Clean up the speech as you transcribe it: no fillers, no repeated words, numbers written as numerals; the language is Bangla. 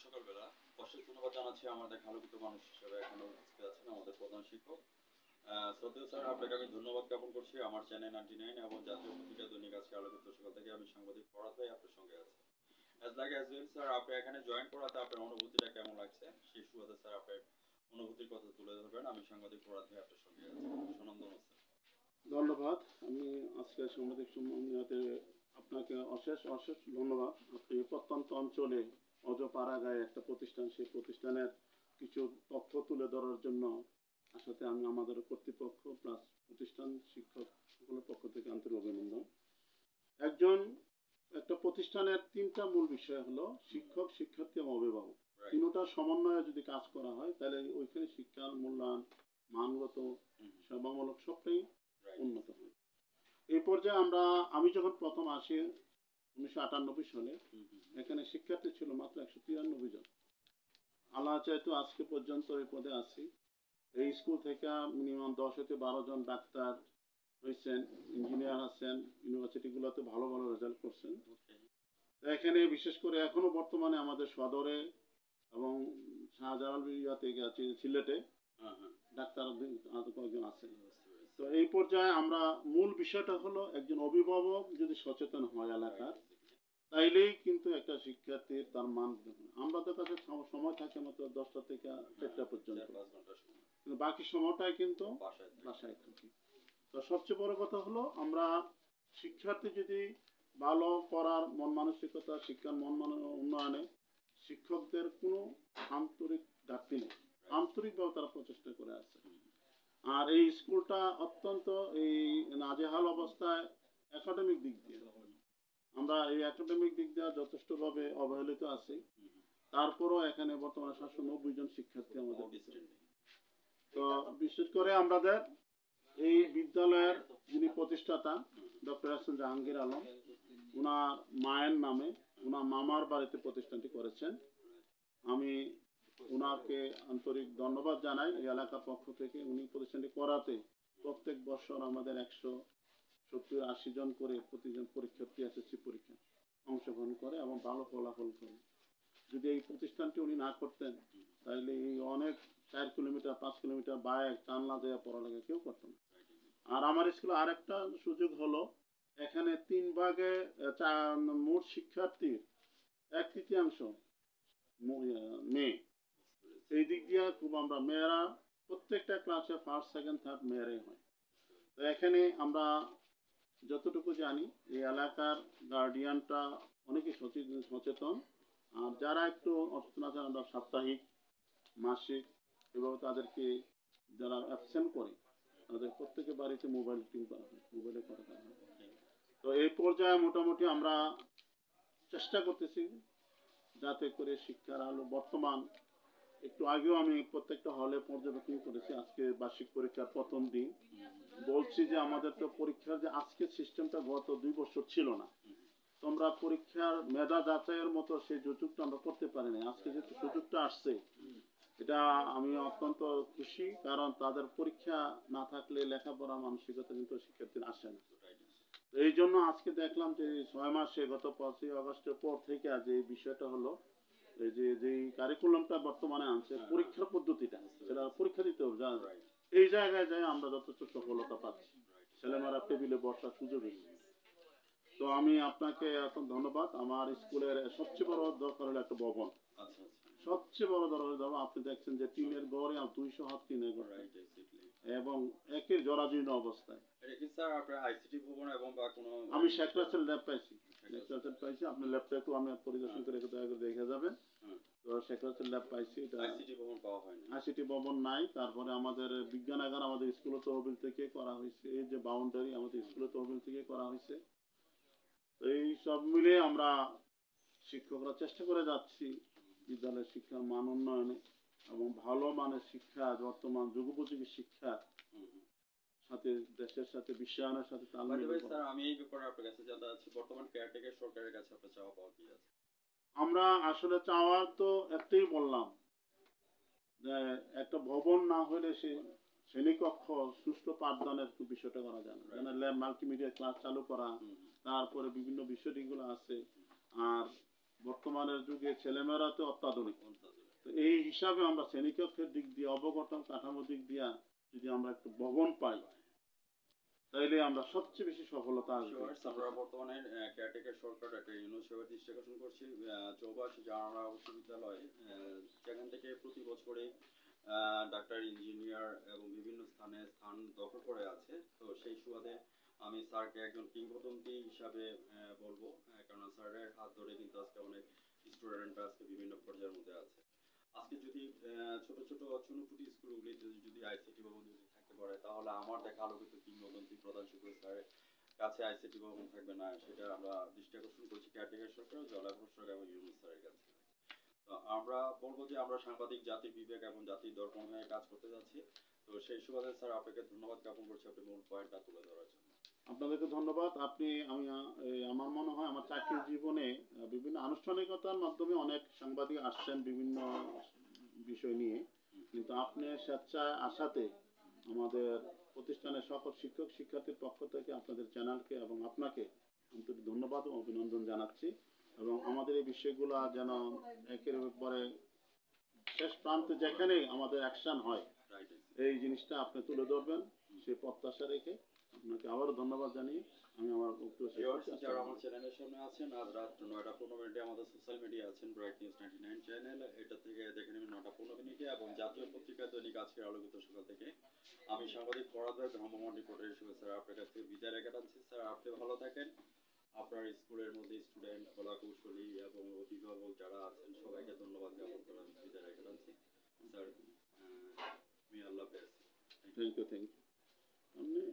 সকালবেলা অশেষ ধন্যবাদ জানাচ্ছি আমাদের আলোকিত মানুষ হিসেবে এখানে উপস্থিত আছেন আমাদের প্রধান শিক্ষক শ্রদ্ধেয় স্যার। আপনাকে আমি ধন্যবাদ জ্ঞাপন করছি। আমার চ্যানেল 99 এবং জাতীয় পত্রিকা দৈনিক আজকে আলোকিত সকাল থেকে আমি সাংবাদিক ফরহাদ ভাই আপনার সঙ্গে আছি। অ্যাজ ওয়েল স্যার, আপনি এখানে জয়েন করাতে আপনার অনুভূতিটা কেমন লাগছে সেই সুবাদে স্যার আপনার অনুভূতির কথা তুলে ধরবেন। আমি সাংবাদিক ফরহাদ ভাই আপনার সঙ্গে আছি। সুনন্দন স্যার। ধন্যবাদ। আমি আজকে সাংবাদিক সম্মেলনে আপনাকে অশেষ অশেষ ধন্যবাদ। আপনি প্রত্যন্ত অঞ্চলে অজপাড়াগায় একটা প্রতিষ্ঠান, সেই প্রতিষ্ঠানের কিছু তথ্য তুলে ধরার জন্য আসাতে আমি আমাদের কর্তৃপক্ষ প্লাস প্রতিষ্ঠান শিক্ষক সকলের পক্ষ থেকে আন্তরিক অভিনন্দন। একটা প্রতিষ্ঠানের তিনটা মূল বিষয় হলো শিক্ষক, শিক্ষার্থী এবং অভিভাবক। তিনটা সমন্বয়ে যদি কাজ করা হয় তাহলে ওইখানে শিক্ষার মূল্যায়ন, মানগত, সেবামূলক সবটাই উন্নত হয়। এই পর্যায়ে আমি যখন প্রথম আসি 1998 সালে, এখানে শিক্ষার্থী ছিল মাত্র 193 জন। আল্লাহ চাইতো আজকে পর্যন্ত এই পদে আছি। এই স্কুল থেকে মিনিমাম 10 থেকে 12 জন ডাক্তার হয়েছেন, ইঞ্জিনিয়ার আছেন, ইউনিভার্সিটিগুলোতে ভালো ভালো রেজাল্ট করছেন। এখানে বিশেষ করে এখনো বর্তমানে আমাদের সদরে এবং শাহজালাল সিলেটে ডাক্তার কয়েকজন আছেন। তো এই পর্যায়ে আমরা মূল বিষয়টা হলো একজন অভিভাবক যদি সচেতন হয় এলাকার, তাইলেই কিন্তু একটা শিক্ষার্থীর তার মান। আমাদের কাছে সময় থাকে মাত্র 10টা থেকে 4টা পর্যন্ত, কিন্তু বাকি সময়টাই কিন্তু বাসায় থাকি। তো সবচেয়ে বড় কথা হলো আমরা শিক্ষার্থী যদি ভালো করার মন মানসিকতা, শিক্ষার উন্নয়নে শিক্ষকদের কোনো আন্তরিক ঘাটতি নেই, আন্তরিকভাবে তারা প্রচেষ্টা করে আছে। আর এই স্কুলটা অত্যন্ত এই নাজেহাল অবস্থায় একাডেমিক দিক দিয়ে, আমরা এই একাডেমিক দিক দিয়ে যথেষ্টভাবে অবহেলিত আছি। তারপরও এখানে বর্তমানে 790 জন শিক্ষার্থী আমাদের। তো বিশেষ করে আমাদের এই বিদ্যালয়ের যিনি প্রতিষ্ঠাতা ডক্টর এস.এম. জাহাঙ্গীর আলম, ওনার মায়ের নামে ওনার মামার বাড়িতে প্রতিষ্ঠানটি করেছেন। আমি ওনাকে আন্তরিক ধন্যবাদ জানাই এই এলাকার পক্ষ থেকে। উনি প্রতিষ্ঠানটি করাতে প্রত্যেক বছর আমাদের 170-80 জন করে প্রতিজন পরীক্ষার্থী এসএসসি পরীক্ষা অংশগ্রহণ করে এবং ভালো ফলাফল করে। যদি এই প্রতিষ্ঠানটি উনি না করতেন তাহলে এই অনেক 4 কিলোমিটার 5 কিলোমিটার বাইক টানলা দেওয়া পড়ালেখা কেউ করতো না। আর আমার স্কুলে আরেকটা সুযোগ হলো, এখানে 3 ভাগে মোট শিক্ষার্থীর 1/3 মেয়ে। এই দিক দিয়ে খুব আমরা মেয়েরা প্রত্যেকটা ক্লাসে ফার্স্ট, সেকেন্ড, থার্ড মেয়েরাই হয়। তো এখানে আমরা যতটুকু জানি এই এলাকার গার্ডিয়ানটা অনেকেই সচেতন। আর যারা একটু অসচেতন আছে আমরা সাপ্তাহিক, মাসিক এভাবে তাদেরকে যারা অ্যাবসেন্ট করে তাদের প্রত্যেকের বাড়িতে মোবাইল টিম করা হয়, মোবাইলে করা হয়। তো এই পর্যায়ে মোটামুটি আমরা চেষ্টা করতেছি যাতে করে শিক্ষার আলো বর্তমান। একটু আগেও আমি প্রত্যেকটা হলে পর্যবেক্ষণ করেছি। আজকে বার্ষিক পরীক্ষার প্রথম দিন বলছি যে আমাদের তো পরীক্ষার যে আজকের সিস্টেমটা গত 2 বছর ছিল না। তোমরা পরীক্ষার মেধা যাচাইয়ের মতো সেই সুযোগটা আমরা করতে পারিনি। আজকে যে সুযোগটা আসছে এটা আমি অত্যন্ত খুশি, কারণ তাদের পরীক্ষা না থাকলে লেখাপড়া মানসিকতা কিন্তু শিক্ষার্থীরা আসে না। এই জন্য আজকে দেখলাম যে 6 মাসে গত 5ই আগস্টের পর থেকে আজ এই বিষয়টা হলো এই যে কারিকুলামটা বর্তমানে আনছে, পরীক্ষার পদ্ধতিটা সেটা পরীক্ষা দিতে হবে। এই জায়গায় যাই আমরা যথেষ্ট সফলতা পাচ্ছি, ছেলেমেয়েরা টেবিলে বসার সুযোগ হয়েছে। তো আমি আপনাকে এখন ধন্যবাদ। আমার স্কুলের সবচেয়ে বড় দরকার হলো একটা ভবন। সবচেয়ে বড় দরকার ধরো আপনি দেখছেন যে টিনের গড়ে 200 হাত টিনের গড় এবং একের জরাজীর্ণ অবস্থায়। আমি শেখ রাসেল ল্যাব পাইছি, আপনার ল্যাবটা একটু আমি পরিদর্শন করে দেখে যাবেন। তো শেখ রাসেল ল্যাব পাইছি, এটা আইসিটি ভবন নাই। তারপরে আমাদের বিজ্ঞানাগার আমাদের স্কুল তহবিল থেকে করা হয়েছে, এই যে বাউন্ডারি আমাদের স্কুল তহবিল থেকে করা হয়েছে। এই সব মিলে আমরা শিক্ষকরা চেষ্টা করে যাচ্ছি বিদ্যালয়ের শিক্ষার মান উন্নয়নে এবং ভালো মানের শিক্ষা, বর্তমান যুগোপযোগী শিক্ষা সাথে দেশের সাথে বিশ্বায়নের সাথে তালমেল। আমি এই ব্যাপারে আপনার কাছে জানতে চাচ্ছি, বর্তমান কেয়ারটেকার সরকারের কাছে আপনার চাওয়া পাওয়া কি আছে? আমরা আসলে চাওয়ার তো একটাই বললাম যে একটা ভবন না হলে সে শ্রেণীকক্ষ সুষ্ঠু পাঠদানের বিষয়টা করা যায় না। যেন ল্যাব মাল্টিমিডিয়া ক্লাস চালু করা, তারপরে বিভিন্ন বিষয়গুলো আছে। আর বর্তমানের যুগে ছেলেমেয়েরা তো অত্যাধুনিক। তো এই হিসাবে আমরা শ্রেণীকক্ষের দিক দিয়ে অবকাঠামো কাঠামোর দিক দিয়ে যদি আমরা একটু ভবন পাই তাইলে আমরা সবচেয়ে বেশি সফলতা আসবে। আমরা বর্তমানে কেয়ারটেকার সরকার একটা সেবার দৃষ্টি আকর্ষণ করছি। 84 জানালা উচ্চ বিদ্যালয়, যেখান থেকে প্রতি বছরে ডাক্তার, ইঞ্জিনিয়ার এবং বিভিন্ন স্থান দখল করে আছে। তো সেই সুবাদে আমি স্যারকে একজন কিংবদন্তি হিসাবে বলবো, কারণ স্যারের হাত ধরে কিন্তু আজকে অনেক স্টুডেন্ট আজকে বিভিন্ন পর্যায়ের মধ্যে আছে। আজকে যদি ছোট ছোট চুনুপুটি স্কুলগুলিতে যদি আইসিটি ভবন যদি থাকতে পারে, তাহলে আমার দেখা আলোকিত কিংবদন্তি প্রধান শিক্ষক স্যারের কাছে আইসিটি ভবন থাকবে না, সেটা আমরা দৃষ্টি আকর্ষণ করছি কেয়ারটেকার সরকার, জেলা প্রশাসক এবং ইউনুস স্যারের কাছে। তো আমরা বলবো যে আমরা সাংবাদিক জাতির বিবেক এবং জাতির দর্পণ হয়ে কাজ করতে যাচ্ছি। তো সেই সুবাদে স্যার আপনাকে ধন্যবাদ জ্ঞাপন করছি আপনি মূল পয়েন্টটা তুলে ধরার জন্য। আপনাদেরকে ধন্যবাদ। আমি আমার মনে হয় আমার চাকরির জীবনে বিভিন্ন আনুষ্ঠানিকতার মাধ্যমে অনেক সাংবাদিক আসছেন বিভিন্ন বিষয় নিয়ে, কিন্তু আপনি স্বেচ্ছায় আসাতে আমাদের প্রতিষ্ঠানের সকল শিক্ষক শিক্ষার্থীর পক্ষ থেকে আপনাদের চ্যানেলকে এবং আপনাকে আন্তরিক ধন্যবাদ ও অভিনন্দন জানাচ্ছি। এবং আমাদের এই বিষয়গুলো যেন একের পরে শেষ প্রান্তে যেখানেই আমাদের অ্যাকশন হয় এই জিনিসটা আপনি তুলে ধরবেন, সেই প্রত্যাশা রেখে আপনাকে আবারও ধন্যবাদ জানিয়ে আমি আমার বক্তব্য শেষ করছি। যারা আমার চ্যানেলের সামনে আছেন, আজ রাত 9:15 আমাদের সোশ্যাল মিডিয়া আছেন ব্রাইট নিউজ 99 চ্যানেল, এটা থেকে দেখে নেবেন 9:15 এবং জাতীয় পত্রিকা দৈনিক আজকের আলোকিত সকাল থেকে আমি সাংবাদিক ফরহাদ ভাই ভ্রাম্যমাণ রিপোর্টার হিসেবে স্যার আপনার কাছ থেকে বিদায় রেখে টানছি। স্যার আপনি ভালো থাকেন, আপনার স্কুলের মধ্যে স্টুডেন্ট, কলা কৌশলী এবং অভিভাবক যারা আছেন সবাইকে ধন্যবাদ জ্ঞাপন করে আমি বিদায় রেখে টানছি। স্যার, মি আল্লাহ হাফেজ। Thank you.